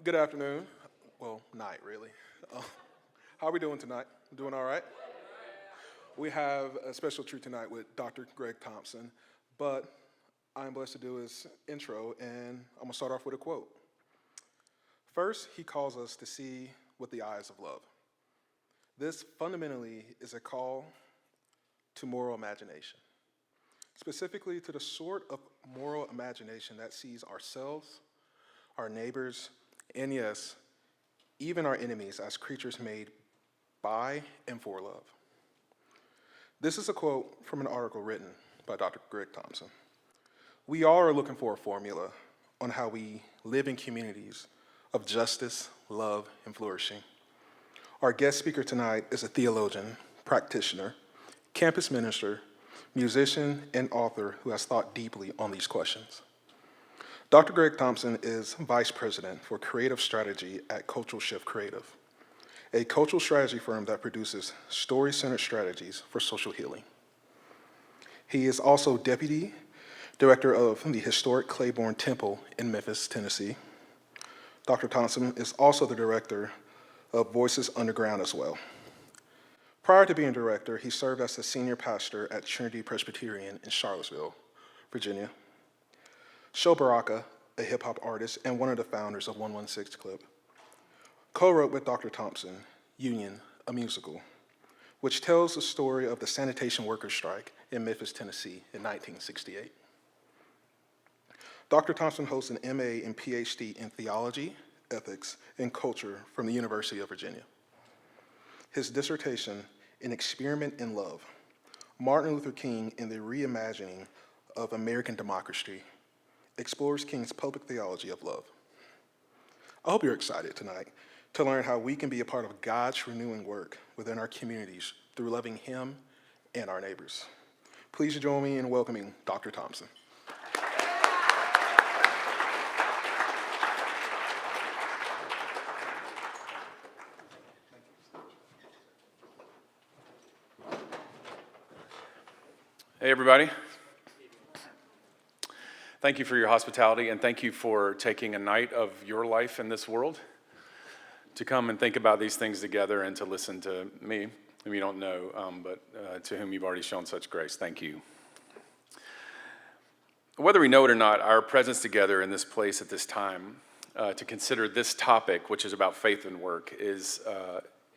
Good afternoon. Well, night, really. Uh, how are we doing tonight? Doing all right? We have a special treat tonight with Dr. Greg Thompson, but I'm blessed to do his intro, and I'm going to start off with a quote. First, he calls us to see with the eyes of love. This fundamentally is a call to moral imagination, specifically to the sort of moral imagination that sees ourselves, our neighbors, and yes, even our enemies as creatures made by and for love. This is a quote from an article written by Dr. Greg Thompson. We all are looking for a formula on how we live in communities of justice, love, and flourishing. Our guest speaker tonight is a theologian, practitioner, campus minister, musician, and author who has thought deeply on these questions. Dr. Greg Thompson is Vice President for Creative Strategy at Cultural Shift Creative, a cultural strategy firm that produces story-centered strategies for social healing. He is also Deputy Director of the historic Claiborne Temple in Memphis, Tennessee. Dr. Thompson is also the Director of Voices Underground as well. Prior to being director, he served as the senior pastor at Trinity Presbyterian in Charlottesville, Virginia. Sho Baraka, a hip-hop artist and one of the founders of 116 Clip, co-wrote with Dr. Thompson, Union, a musical, which tells the story of the sanitation workers' strike in Memphis, Tennessee in 1968. Dr. Thompson holds an MA and PhD in theology, ethics, and culture from the University of Virginia. His dissertation, An Experiment in Love, Martin Luther King in the Reimagining of American Democracy, explores King's public theology of love. I hope you're excited tonight to learn how we can be a part of God's renewing work within our communities through loving Him and our neighbors. Please join me in welcoming Dr. Thompson. Hey, everybody. Thank you for your hospitality, and thank you for taking a night of your life in this world to come and think about these things together and to listen to me, whom you don't know, but to whom you've already shown such grace. Thank you. Whether we know it or not, our presence together in this place at this time to consider this topic, which is about faith and work, is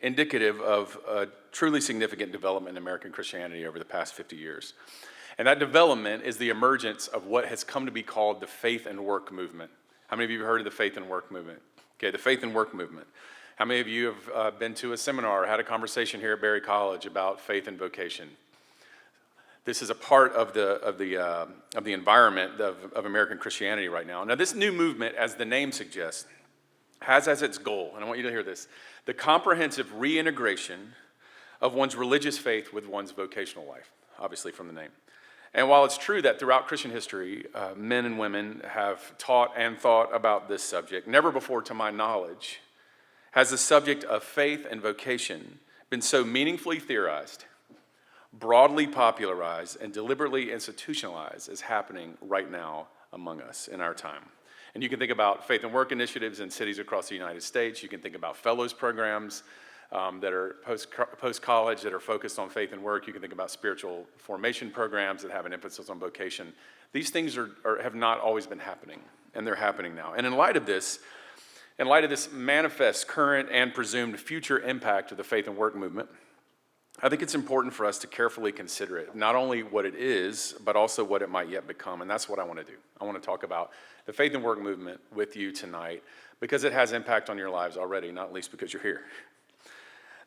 indicative of a truly significant development in American Christianity over the past 50 years. And that development is the emergence of what has come to be called the faith and work movement. How many of you have heard of the faith and work movement? Okay, the faith and work movement. How many of you have been to a seminar or had a conversation here at Berry College about faith and vocation? This is a part of the environment of American Christianity right now. Now, this new movement, as the name suggests, has as its goal, and I want you to hear this, the comprehensive reintegration of one's religious faith with one's vocational life, obviously from the name. And while it's true that throughout Christian history, men and women have taught and thought about this subject, never before, to my knowledge, has the subject of faith and vocation been so meaningfully theorized, broadly popularized, and deliberately institutionalized as happening right now among us in our time. And you can think about faith and work initiatives in cities across the United States. You can think about fellows programs that are post-college that are focused on faith and work. You can think about spiritual formation programs that have an emphasis on vocation. These things have not always been happening, and they're happening now. And in light of this manifest current and presumed future impact of the faith and work movement, I think it's important for us to carefully consider it, not only what it is, but also what it might yet become, and that's what I want to do. I want to talk about the faith and work movement with you tonight because it has impact on your lives already, not least because you're here.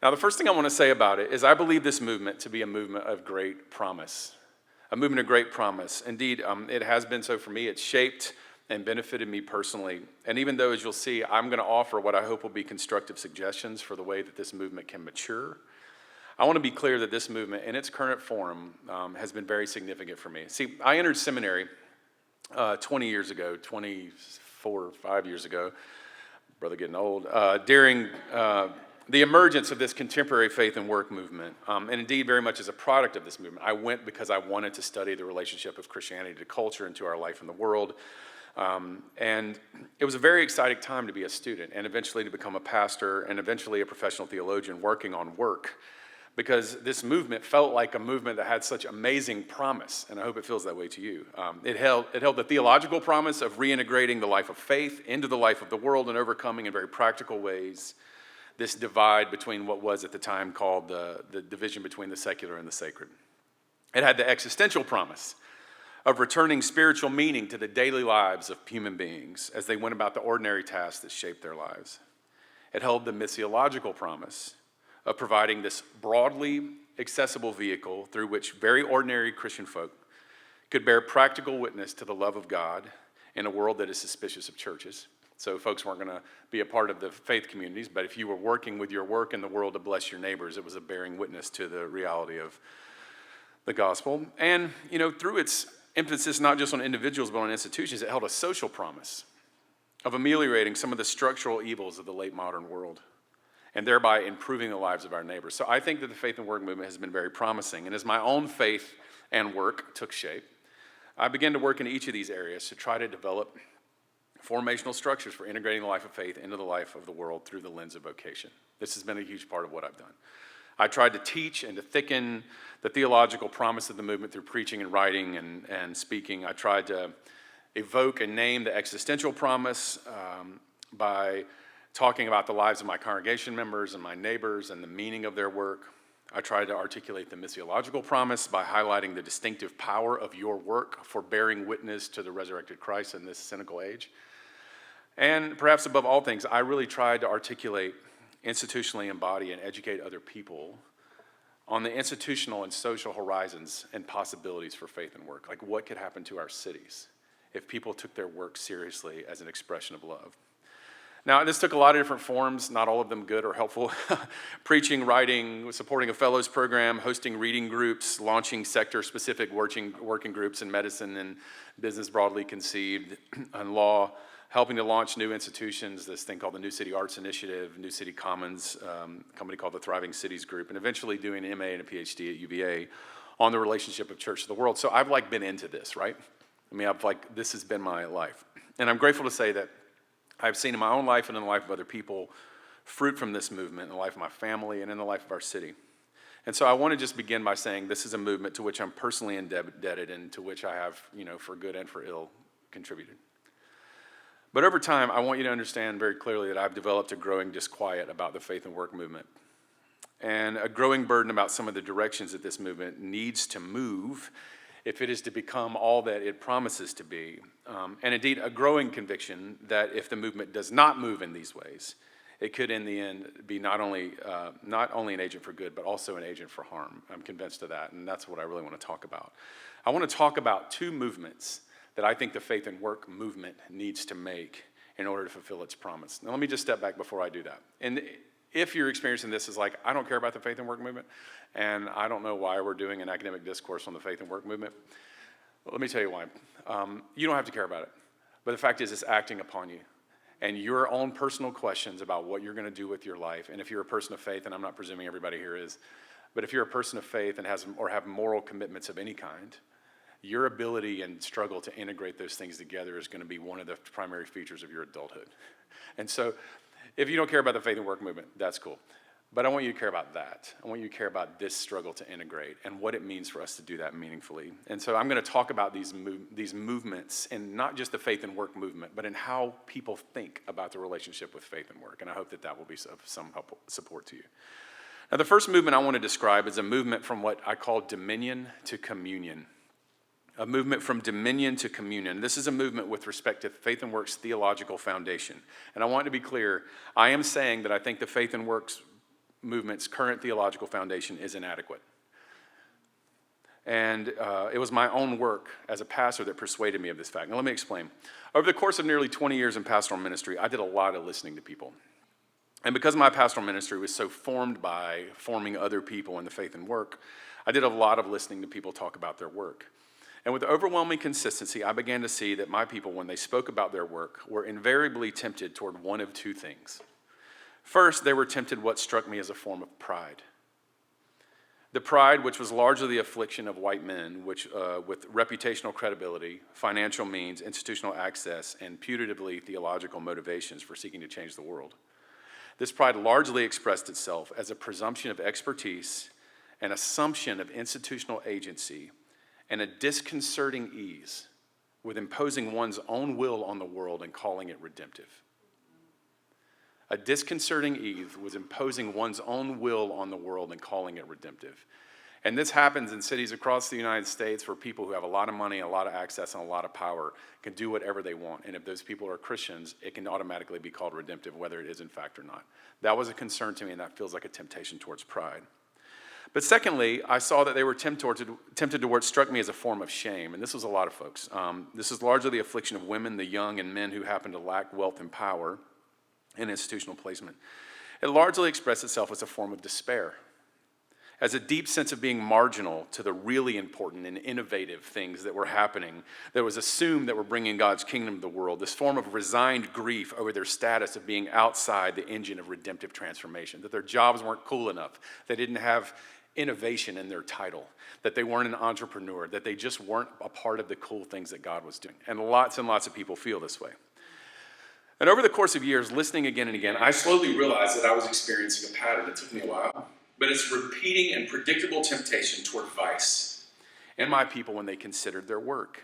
Now, the first thing I want to say about it is I believe this movement to be a movement of great promise, a movement of great promise. Indeed, it has been so for me. It's shaped and benefited me personally, and even though, as you'll see, I'm going to offer what I hope will be constructive suggestions for the way that this movement can mature, I want to be clear that this movement, in its current form, has been very significant for me. See, I entered seminary 20 years ago, 24 or 5 years ago, brother getting old, during the emergence of this contemporary faith and work movement, and indeed very much as a product of this movement. I went because I wanted to study the relationship of Christianity to culture and to our life in the world. And it was a very exciting time to be a student and eventually to become a pastor and eventually a professional theologian working on work, because this movement felt like a movement that had such amazing promise, and I hope it feels that way to you. It held the theological promise of reintegrating the life of faith into the life of the world and overcoming in very practical ways this divide between what was at the time called the division between the secular and the sacred. It had the existential promise of returning spiritual meaning to the daily lives of human beings as they went about the ordinary tasks that shaped their lives. It held the missiological promise of providing this broadly accessible vehicle through which very ordinary Christian folk could bear practical witness to the love of God in a world that is suspicious of churches. So folks weren't going to be a part of the faith communities, but if you were working with your work in the world to bless your neighbors, it was a bearing witness to the reality of the gospel. And, through its emphasis not just on individuals but on institutions, it held a social promise of ameliorating some of the structural evils of the late modern world and thereby improving the lives of our neighbors. So I think that the faith and work movement has been very promising. And as my own faith and work took shape, I began to work in each of these areas to try to develop formational structures for integrating the life of faith into the life of the world through the lens of vocation. This has been a huge part of what I've done. I tried to teach and to thicken the theological promise of the movement through preaching and writing and speaking. I tried to evoke and name the existential promise by talking about the lives of my congregation members and my neighbors and the meaning of their work. I tried to articulate the missiological promise by highlighting the distinctive power of your work for bearing witness to the resurrected Christ in this cynical age. And perhaps above all things, I really tried to articulate, institutionally embody, and educate other people on the institutional and social horizons and possibilities for faith and work. Like what could happen to our cities if people took their work seriously as an expression of love. Now, this took a lot of different forms, not all of them good or helpful. Preaching, writing, supporting a fellows program, hosting reading groups, launching sector-specific working groups in medicine and business broadly conceived, and law, helping to launch new institutions, this thing called the New City Arts Initiative, New City Commons, a company called the Thriving Cities Group, and eventually doing an MA and a PhD at UVA on the relationship of church to the world. So I've been into this, right? This has been my life. And I'm grateful to say that I've seen in my own life and in the life of other people fruit from this movement in the life of my family and in the life of our city. And so I want to just begin by saying this is a movement to which I'm personally indebted and to which I have, for good and for ill, contributed. But over time, I want you to understand very clearly that I've developed a growing disquiet about the faith and work movement and a growing burden about some of the directions that this movement needs to move if it is to become all that it promises to be, and indeed a growing conviction that if the movement does not move in these ways, it could in the end be not only an agent for good, but also an agent for harm. I'm convinced of that, and that's what I really want to talk about. I want to talk about two movements that I think the faith and work movement needs to make in order to fulfill its promise. Now let me just step back before I do that. And if you're experiencing this as I don't care about the faith and work movement, and I don't know why we're doing an academic discourse on the faith and work movement, well, let me tell you why. You don't have to care about it, but the fact is it's acting upon you. And your own personal questions about what you're going to do with your life, and if you're a person of faith, and I'm not presuming everybody here is, but if you're a person of faith and have moral commitments of any kind, your ability and struggle to integrate those things together is going to be one of the primary features of your adulthood. And so if you don't care about the faith and work movement, that's cool. But I want you to care about that. I want you to care about this struggle to integrate and what it means for us to do that meaningfully. And so I'm going to talk about these movements, and not just the faith and work movement, but in how people think about the relationship with faith and work. And I hope that will be of some help, support to you. Now, the first movement I want to describe is a movement from what I call dominion to communion. A movement from dominion to communion. This is a movement with respect to faith and works theological foundation. And I want to be clear, I am saying that I think the faith and works movement's current theological foundation is inadequate. And it was my own work as a pastor that persuaded me of this fact. Now let me explain. Over the course of nearly 20 years in pastoral ministry, I did a lot of listening to people. And because my pastoral ministry was so formed by forming other people in the faith and work, I did a lot of listening to people talk about their work. And with overwhelming consistency, I began to see that my people, when they spoke about their work, were invariably tempted toward one of two things. First, they were tempted what struck me as a form of pride. The pride, which was largely the affliction of white men, which with reputational credibility, financial means, institutional access, and putatively theological motivations for seeking to change the world. This pride largely expressed itself as a presumption of expertise, an assumption of institutional agency, and a disconcerting ease with imposing one's own will on the world and calling it redemptive. A disconcerting ease was imposing one's own will on the world and calling it redemptive. And this happens in cities across the United States where people who have a lot of money, a lot of access, and a lot of power can do whatever they want. And if those people are Christians, it can automatically be called redemptive, whether it is in fact or not. That was a concern to me, and that feels like a temptation towards pride. But secondly, I saw that they were tempted to what struck me as a form of shame, and this was a lot of folks. This is largely the affliction of women, the young, and men who happen to lack wealth and power and institutional placement. It largely expressed itself as a form of despair, as a deep sense of being marginal to the really important and innovative things that were happening that was assumed that were bringing God's kingdom to the world, this form of resigned grief over their status of being outside the engine of redemptive transformation, that their jobs weren't cool enough, they didn't have innovation in their title, that they weren't an entrepreneur, that they just weren't a part of the cool things that God was doing. And lots of people feel this way. And over the course of years, listening again and again, I slowly realized that I was experiencing a pattern. It took me a while. But it's repeating and predictable temptation toward vice in my people when they considered their work.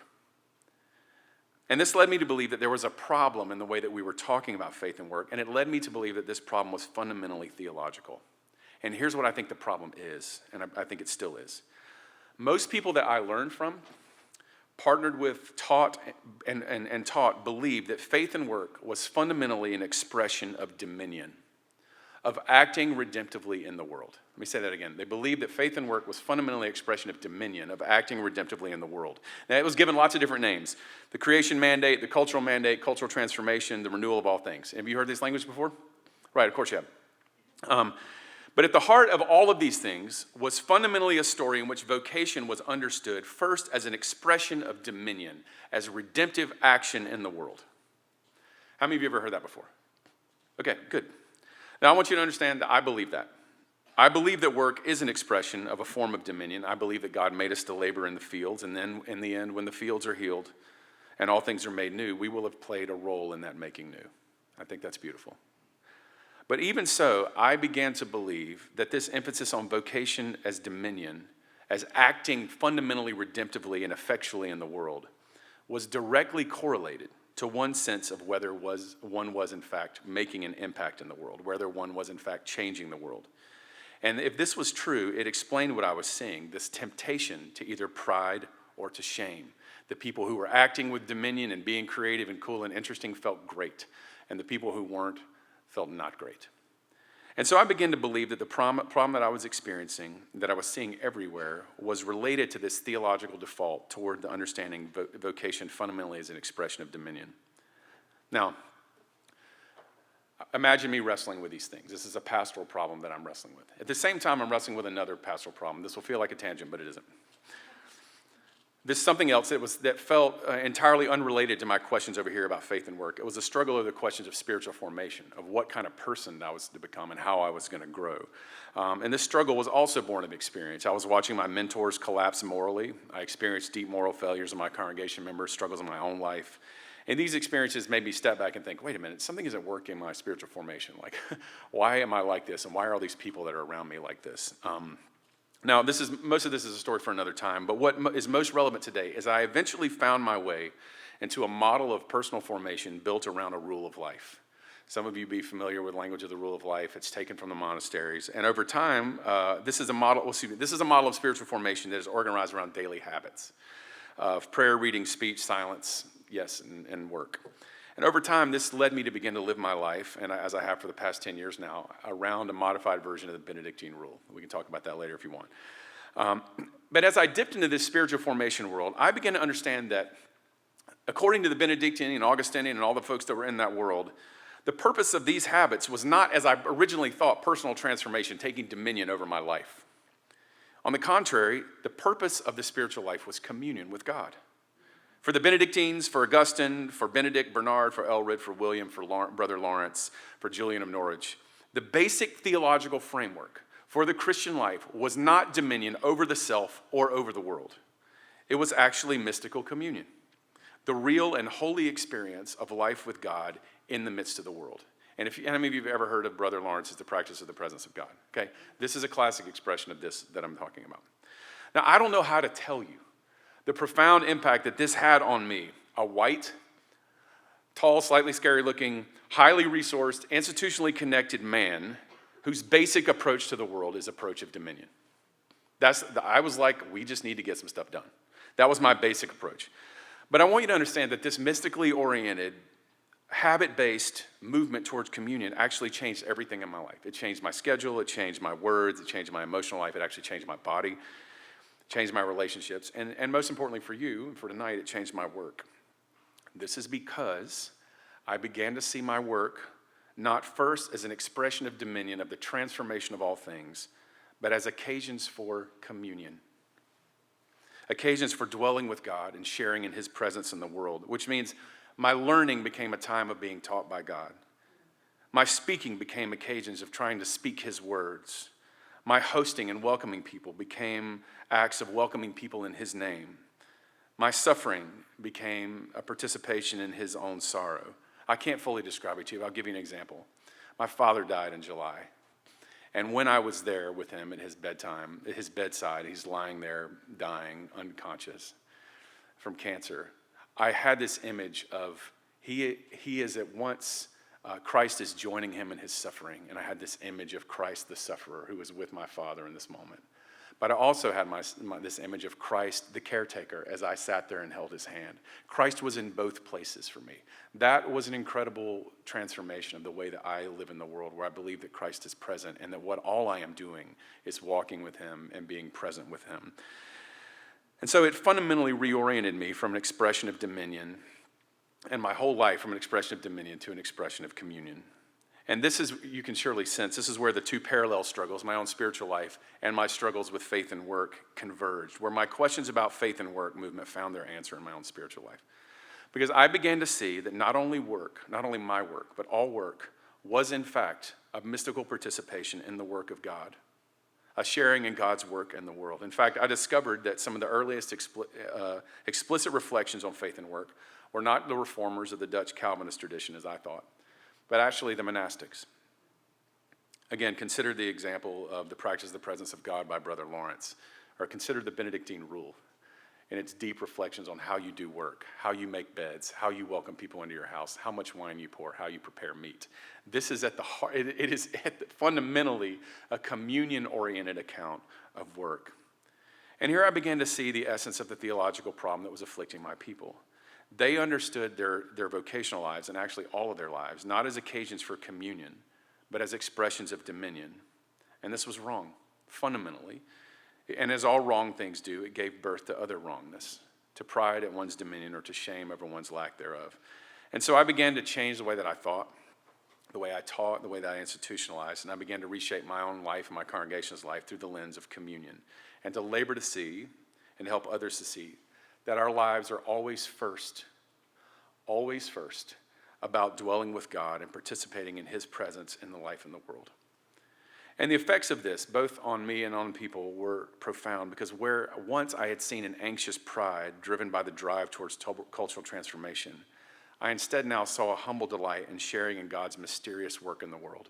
And this led me to believe that there was a problem in the way that we were talking about faith and work, and it led me to believe that this problem was fundamentally theological. And here's what I think the problem is, and I think it still is. Most people that I learned from, partnered with, taught, and taught, believed that faith and work was fundamentally an expression of dominion, of acting redemptively in the world. Let me say that again. They believed that faith and work was fundamentally an expression of dominion, of acting redemptively in the world. Now, it was given lots of different names. The creation mandate, the cultural mandate, cultural transformation, the renewal of all things. Have you heard this language before? Right, of course you have. But at the heart of all of these things was fundamentally a story in which vocation was understood first as an expression of dominion, as redemptive action in the world. How many of you have ever heard that before? Okay, good. Now I want you to understand that I believe that. I believe that work is an expression of a form of dominion. I believe that God made us to labor in the fields, and then in the end, when the fields are healed and all things are made new, we will have played a role in that making new. I think that's beautiful. But even so, I began to believe that this emphasis on vocation as dominion, as acting fundamentally redemptively and effectually in the world, was directly correlated to one's sense of whether one was in fact making an impact in the world, whether one was in fact changing the world. And if this was true, it explained what I was seeing, this temptation to either pride or to shame. The people who were acting with dominion and being creative and cool and interesting felt great, and the people who weren't felt not great. And so I began to believe that the problem that I was experiencing, that I was seeing everywhere, was related to this theological default toward the understanding vocation fundamentally as an expression of dominion. Now, imagine me wrestling with these things. This is a pastoral problem that I'm wrestling with. At the same time, I'm wrestling with another pastoral problem. This will feel like a tangent, but it isn't. This is something else that felt entirely unrelated to my questions over here about faith and work. It was a struggle over the questions of spiritual formation, of what kind of person I was to become and how I was going to grow. And this struggle was also born of experience. I was watching my mentors collapse morally. I experienced deep moral failures of my congregation members, struggles in my own life. And these experiences made me step back and think, wait a minute, something isn't working in my spiritual formation. Like, why am I like this? And why are all these people that are around me like this? Now, most of this is a story for another time, but what is most relevant today is I eventually found my way into a model of personal formation built around a rule of life. Some of you be familiar with language of the rule of life. It's taken from the monasteries. And over time, this is a model of spiritual formation that is organized around daily habits of prayer, reading, speech, silence, yes, and work. And over time, this led me to begin to live my life, and as I have for the past 10 years now, around a modified version of the Benedictine rule. We can talk about that later if you want. But as I dipped into this spiritual formation world, I began to understand that according to the Benedictine and Augustinian and all the folks that were in that world, the purpose of these habits was not, as I originally thought, personal transformation, taking dominion over my life. On the contrary, the purpose of the spiritual life was communion with God. For the Benedictines, for Augustine, for Benedict, Bernard, for Elred, for William, for Brother Lawrence, for Julian of Norwich, the basic theological framework for the Christian life was not dominion over the self or over the world. It was actually mystical communion, the real and holy experience of life with God in the midst of the world. And how many of you have ever heard of Brother Lawrence's The Practice of the Presence of God? Okay, this is a classic expression of this that I'm talking about. Now, I don't know how to tell you the profound impact that this had on me, a white, tall, slightly scary-looking, highly resourced, institutionally connected man whose basic approach to the world is approach of dominion. I was like, we just need to get some stuff done. That was my basic approach. But I want you to understand that this mystically oriented, habit-based movement towards communion actually changed everything in my life. It changed my schedule, it changed my words, it changed my emotional life, it actually changed my body, it changed my relationships, and most importantly for you, for tonight, it changed my work. This is because I began to see my work not first as an expression of dominion, of the transformation of all things, but as occasions for communion. Occasions for dwelling with God and sharing in his presence in the world, which means my learning became a time of being taught by God. My speaking became occasions of trying to speak his words. My hosting and welcoming people became acts of welcoming people in his name. My suffering became a participation in his own sorrow. I can't fully describe it to you. I'll give you an example. My father died in July. And when I was there with him at his bedside, he's lying there dying, unconscious from cancer. I had this image of he is at once, Christ is joining him in his suffering. And I had this image of Christ the sufferer who was with my father in this moment. But I also had this image of Christ the caretaker as I sat there and held his hand. Christ was in both places for me. That was an incredible transformation of the way that I live in the world, where I believe that Christ is present and that what all I am doing is walking with him and being present with him. And so it fundamentally reoriented me from an expression of dominion, and my whole life from an expression of dominion to an expression of communion. And this is, you can surely sense, this is where the two parallel struggles, my own spiritual life and my struggles with faith and work, converged, where my questions about faith and work movement found their answer in my own spiritual life. Because I began to see that not only my work, but all work was in fact a mystical participation in the work of God, a sharing in God's work in the world. In fact, I discovered that some of the earliest explicit reflections on faith and work were not the reformers of the Dutch Calvinist tradition, as I thought, but actually the monastics. Again, consider the example of the practice of the presence of God by Brother Lawrence, or consider the Benedictine rule and its deep reflections on how you do work, how you make beds, how you welcome people into your house, how much wine you pour, how you prepare meat. This is at the heart, it is fundamentally a communion-oriented account of work. And here I began to see the essence of the theological problem that was afflicting my people. They understood their vocational lives, and actually all of their lives, not as occasions for communion, but as expressions of dominion. And this was wrong, fundamentally. And as all wrong things do, it gave birth to other wrongness, to pride at one's dominion or to shame over one's lack thereof. And so I began to change the way that I thought, the way I taught, the way that I institutionalized, and I began to reshape my own life and my congregation's life through the lens of communion, and to labor to see and help others to see that our lives are always first about dwelling with God and participating in his presence in the life in the world. And the effects of this, both on me and on people, were profound, because where once I had seen an anxious pride driven by the drive towards cultural transformation, I instead now saw a humble delight in sharing in God's mysterious work in the world,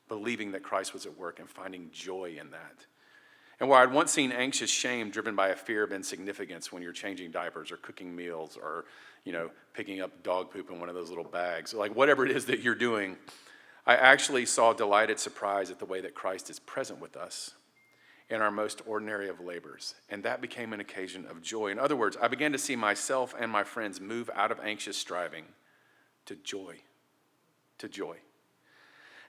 believing that Christ was at work and finding joy in that. And where I'd once seen anxious shame driven by a fear of insignificance when you're changing diapers or cooking meals or, picking up dog poop in one of those little bags, like whatever it is that you're doing, I actually saw delighted surprise at the way that Christ is present with us in our most ordinary of labors. And that became an occasion of joy. In other words, I began to see myself and my friends move out of anxious striving to joy,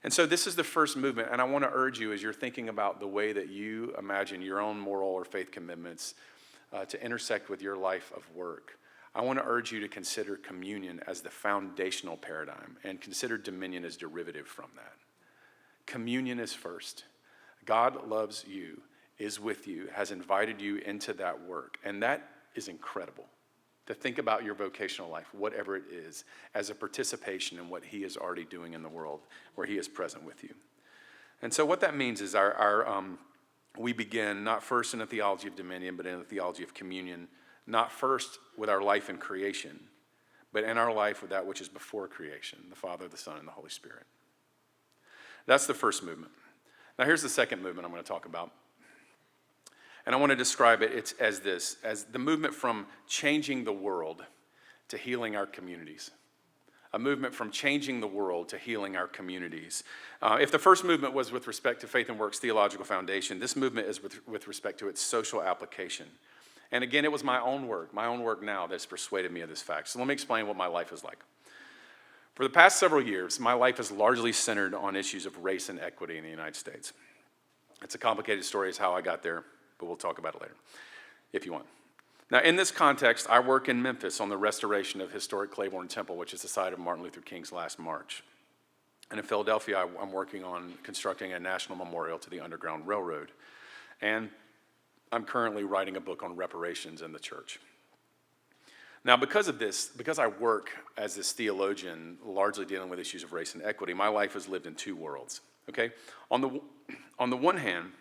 And so this is the first movement, and I want to urge you as you're thinking about the way that you imagine your own moral or faith commitments to intersect with your life of work. I want to urge you to consider communion as the foundational paradigm and consider dominion as derivative from that. Communion is first. God loves you, is with you, has invited you into that work, and that is incredible. To think about your vocational life, whatever it is, as a participation in what he is already doing in the world, where he is present with you. And so what that means is we begin not first in a theology of dominion, but in a theology of communion, not first with our life in creation, but in our life with that which is before creation, the Father, the Son, and the Holy Spirit. That's the first movement. Now here's the second movement I'm going to talk about. And I want to describe it as the movement from changing the world to healing our communities. A movement from changing the world to healing our communities. If the first movement was with respect to Faith and Work's theological foundation, this movement is with respect to its social application. And again, it was my own work now that's persuaded me of this fact. So let me explain what my life is like. For the past several years, my life is largely centered on issues of race and equity in the United States. It's a complicated story as how I got there, but we'll talk about it later, if you want. Now, in this context, I work in Memphis on the restoration of historic Claiborne Temple, which is the site of Martin Luther King's last march. And in Philadelphia, I'm working on constructing a national memorial to the Underground Railroad. And I'm currently writing a book on reparations in the church. Now, because of this, because I work as this theologian, largely dealing with issues of race and equity, my life has lived in two worlds, okay? On the one hand,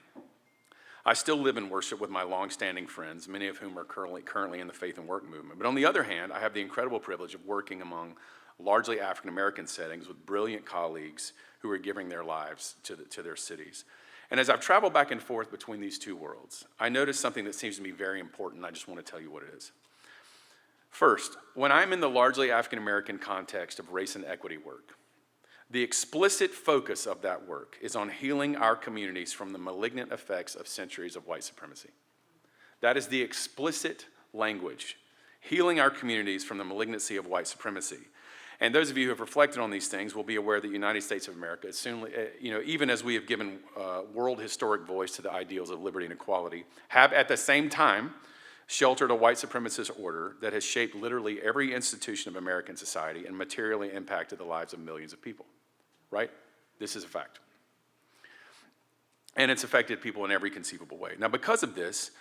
I still live and worship with my longstanding friends, many of whom are currently in the Faith and Work movement. But on the other hand, I have the incredible privilege of working among largely African-American settings with brilliant colleagues who are giving their lives to their cities. And as I've traveled back and forth between these two worlds, I noticed something that seems to me very important. I just want to tell you what it is. First, when I'm in the largely African-American context of race and equity work, the explicit focus of that work is on healing our communities from the malignant effects of centuries of white supremacy. That is the explicit language, healing our communities from the malignancy of white supremacy. And those of you who have reflected on these things will be aware that the United States of America is soon, even as we have given world historic voice to the ideals of liberty and equality, have at the same time sheltered a white supremacist order that has shaped literally every institution of American society and materially impacted the lives of millions of people, right? This is a fact. And it's affected people in every conceivable way. Now, because of this,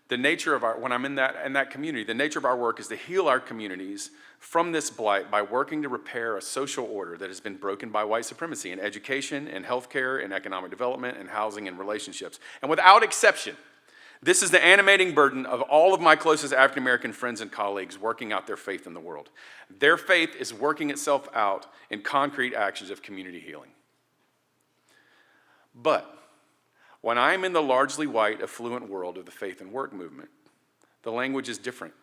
the nature of when I'm in that community, the nature of our work is to heal our communities from this blight by working to repair a social order that has been broken by white supremacy in education, in healthcare, in economic development, in housing, and relationships. And without exception, this is the animating burden of all of my closest African-American friends and colleagues working out their faith in the world. Their faith is working itself out in concrete actions of community healing. But when I'm in the largely white, affluent world of the Faith and Work movement, the language is different.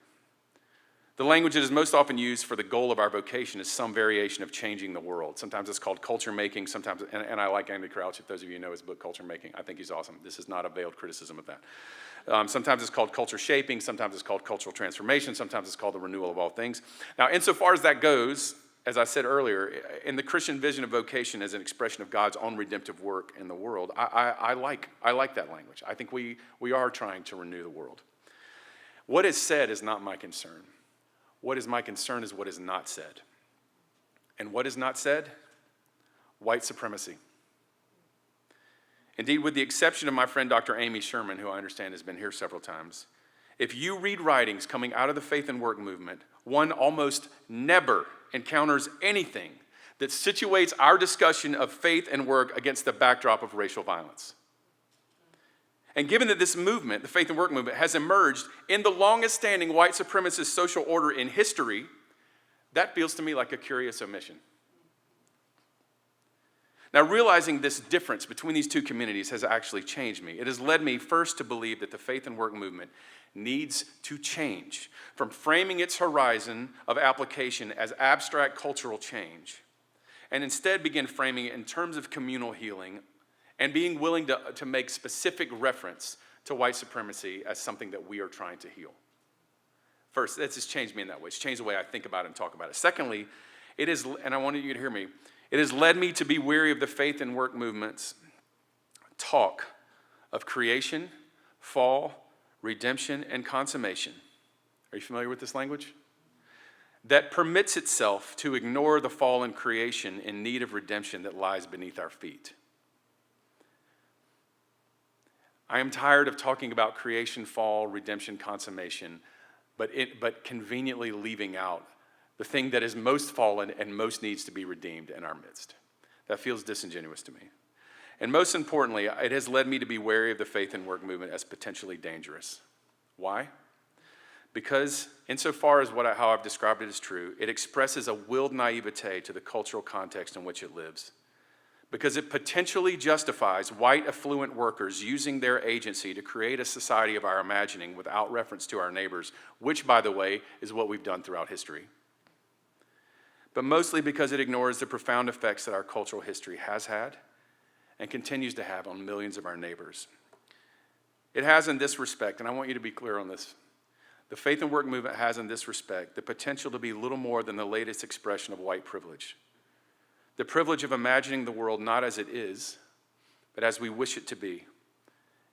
The language that is most often used for the goal of our vocation is some variation of changing the world. Sometimes it's called culture making, sometimes, and I like Andy Crouch, if those of you know his book, Culture Making. I think he's awesome. This is not a veiled criticism of that. Sometimes it's called culture shaping, sometimes it's called cultural transformation, sometimes it's called the renewal of all things. Now, insofar as that goes, as I said earlier, in the Christian vision of vocation as an expression of God's own redemptive work in the world, I like that language. I think we are trying to renew the world. What is said is not my concern. What is my concern is what is not said. And what is not said? White supremacy. Indeed, with the exception of my friend Dr. Amy Sherman, who I understand has been here several times, if you read writings coming out of the Faith and Work movement, one almost never encounters anything that situates our discussion of faith and work against the backdrop of racial violence. And given that this movement, the Faith and Work movement, has emerged in the longest standing white supremacist social order in history, that feels to me like a curious omission. Now, realizing this difference between these two communities has actually changed me. It has led me first to believe that the Faith and Work movement needs to change from framing its horizon of application as abstract cultural change, and instead begin framing it in terms of communal healing and being willing to make specific reference to white supremacy as something that we are trying to heal. First, that's just changed me in that way. It's changed the way I think about it and talk about it. Secondly, it is, and I wanted you to hear me, it has led me to be weary of the Faith and Work movement's talk of creation, fall, redemption, and consummation. Are you familiar with this language? That permits itself to ignore the fallen creation in need of redemption that lies beneath our feet. I am tired of talking about creation, fall, redemption, consummation, but conveniently leaving out the thing that is most fallen and most needs to be redeemed in our midst. That feels disingenuous to me. And most importantly, it has led me to be wary of the faith and work movement as potentially dangerous. Why? Because insofar as how I've described it is true, it expresses a willed naivete to the cultural context in which it lives. Because it potentially justifies white affluent workers using their agency to create a society of our imagining without reference to our neighbors, which, by the way, is what we've done throughout history. But mostly because it ignores the profound effects that our cultural history has had and continues to have on millions of our neighbors. It has in this respect, and I want you to be clear on this, the faith and work movement has in this respect the potential to be little more than the latest expression of white privilege. The privilege of imagining the world not as it is, but as we wish it to be,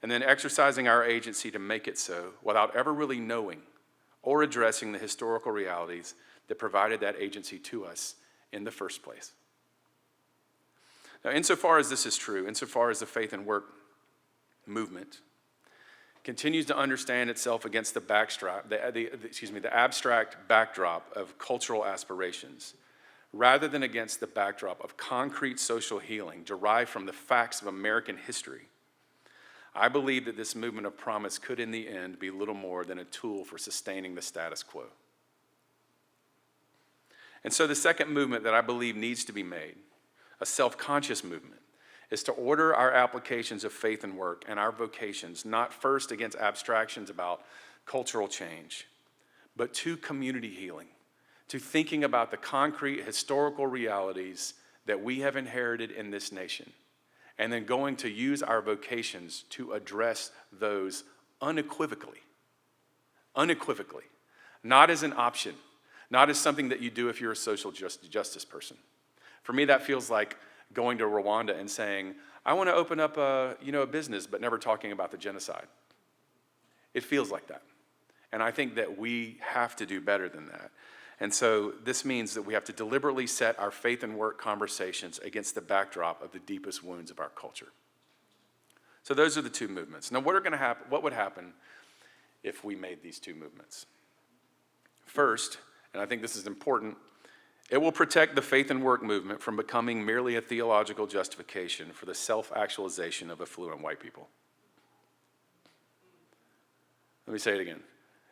and then exercising our agency to make it so without ever really knowing or addressing the historical realities that provided that agency to us in the first place. Now, insofar as this is true, insofar as the faith and work movement continues to understand itself against the abstract backdrop of cultural aspirations, rather than against the backdrop of concrete social healing derived from the facts of American history, I believe that this movement of promise could in the end be little more than a tool for sustaining the status quo. And so the second movement that I believe needs to be made, a self-conscious movement, is to order our applications of faith and work and our vocations not first against abstractions about cultural change, but to community healing, to thinking about the concrete historical realities that we have inherited in this nation, and then going to use our vocations to address those unequivocally, not as an option, not as something that you do if you're a social justice person. For me, that feels like going to Rwanda and saying, I want to open up a business, but never talking about the genocide. It feels like that. And I think that we have to do better than that. And so this means that we have to deliberately set our faith and work conversations against the backdrop of the deepest wounds of our culture. So those are the two movements. Now, what would happen if we made these two movements? First, and I think this is important, it will protect the faith and work movement from becoming merely a theological justification for the self-actualization of affluent white people. Let me say it again.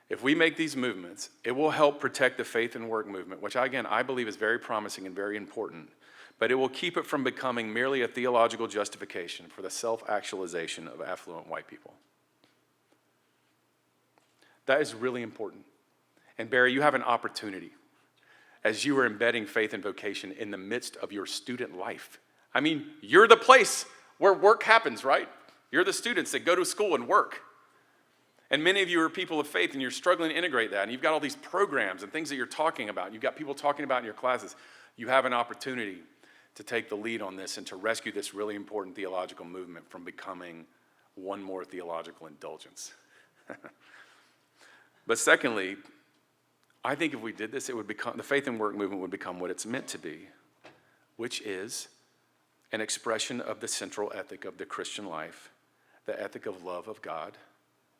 If we make these movements, it will help protect the faith and work movement, which again, I believe is very promising and very important, but it will keep it from becoming merely a theological justification for the self-actualization of affluent white people. That is really important. And Barry, you have an opportunity as you are embedding faith and vocation in the midst of your student life. I mean, you're the place where work happens, right? You're the students that go to school and work. And many of you are people of faith and you're struggling to integrate that. And you've got all these programs and things that you're talking about. You've got people talking about in your classes. You have an opportunity to take the lead on this and to rescue this really important theological movement from becoming one more theological indulgence. But secondly, I think if we did this, the faith and work movement would become what it's meant to be, which is an expression of the central ethic of the Christian life, the ethic of love of God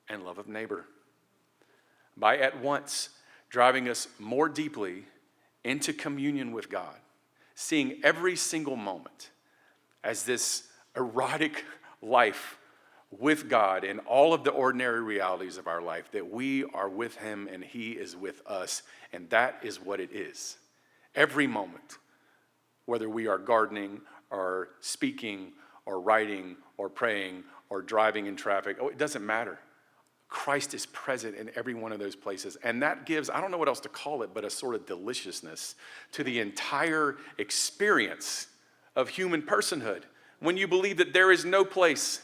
and love of neighbor, by at once driving us more deeply into communion with God, seeing every single moment as this erotic life with God in all of the ordinary realities of our life, that we are with him and he is with us, and that is what it is. Every moment, whether we are gardening or speaking or writing or praying or driving in traffic, it doesn't matter. Christ is present in every one of those places, and that gives, I don't know what else to call it, but a sort of deliciousness to the entire experience of human personhood. When you believe that there is no place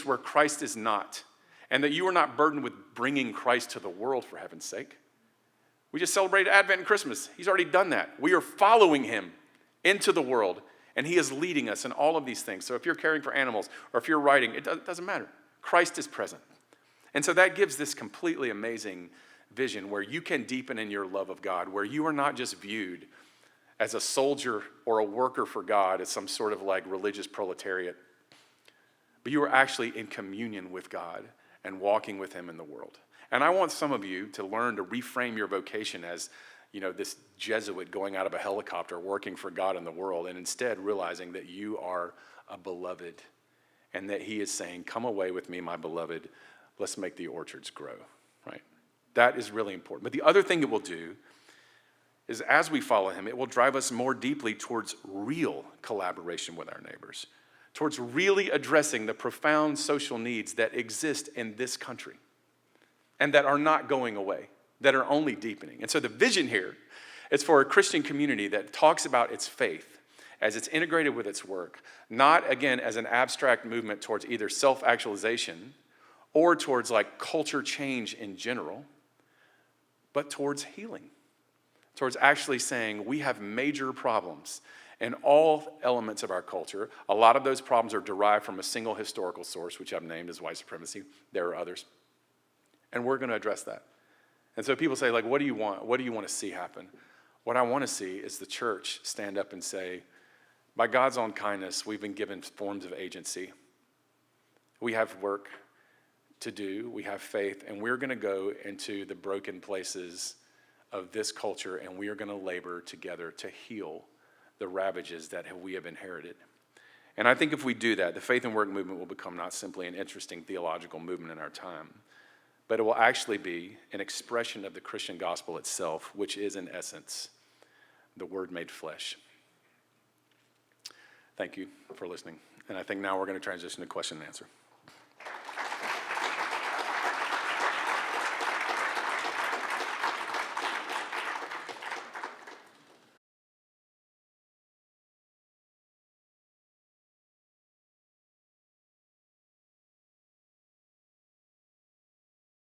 where Christ is not, and that you are not burdened with bringing Christ to the world, for heaven's sake. We just celebrated Advent and Christmas. He's already done that. We are following him into the world, and he is leading us in all of these things. So if you're caring for animals, or if you're writing, it doesn't matter. Christ is present. And so that gives this completely amazing vision where you can deepen in your love of God, where you are not just viewed as a soldier or a worker for God, as some sort of like religious proletariat, but you are actually in communion with God and walking with him in the world. And I want some of you to learn to reframe your vocation as, this Jesuit going out of a helicopter working for God in the world, and instead realizing that you are a beloved and that he is saying, come away with me, my beloved, let's make the orchards grow, right? That is really important. But the other thing it will do is as we follow him, it will drive us more deeply towards real collaboration with our neighbors, towards really addressing the profound social needs that exist in this country and that are not going away, that are only deepening. And so the vision here is for a Christian community that talks about its faith as it's integrated with its work, not, again, as an abstract movement towards either self-actualization or towards like culture change in general, but towards healing, towards actually saying we have major problems in all elements of our culture. A lot of those problems are derived from a single historical source, which I've named as white supremacy. There are others. And we're going to address that. And so people say, like, what do you want? What do you want to see happen? What I want to see is the church stand up and say, by God's own kindness, we've been given forms of agency. We have work to do, we have faith, and we're going to go into the broken places of this culture, and we are going to labor together to heal the ravages that we have inherited. And I think if we do that, the faith and work movement will become not simply an interesting theological movement in our time, but it will actually be an expression of the Christian gospel itself, which is in essence the Word made flesh. Thank you for listening. And I think now we're going to transition to question and answer.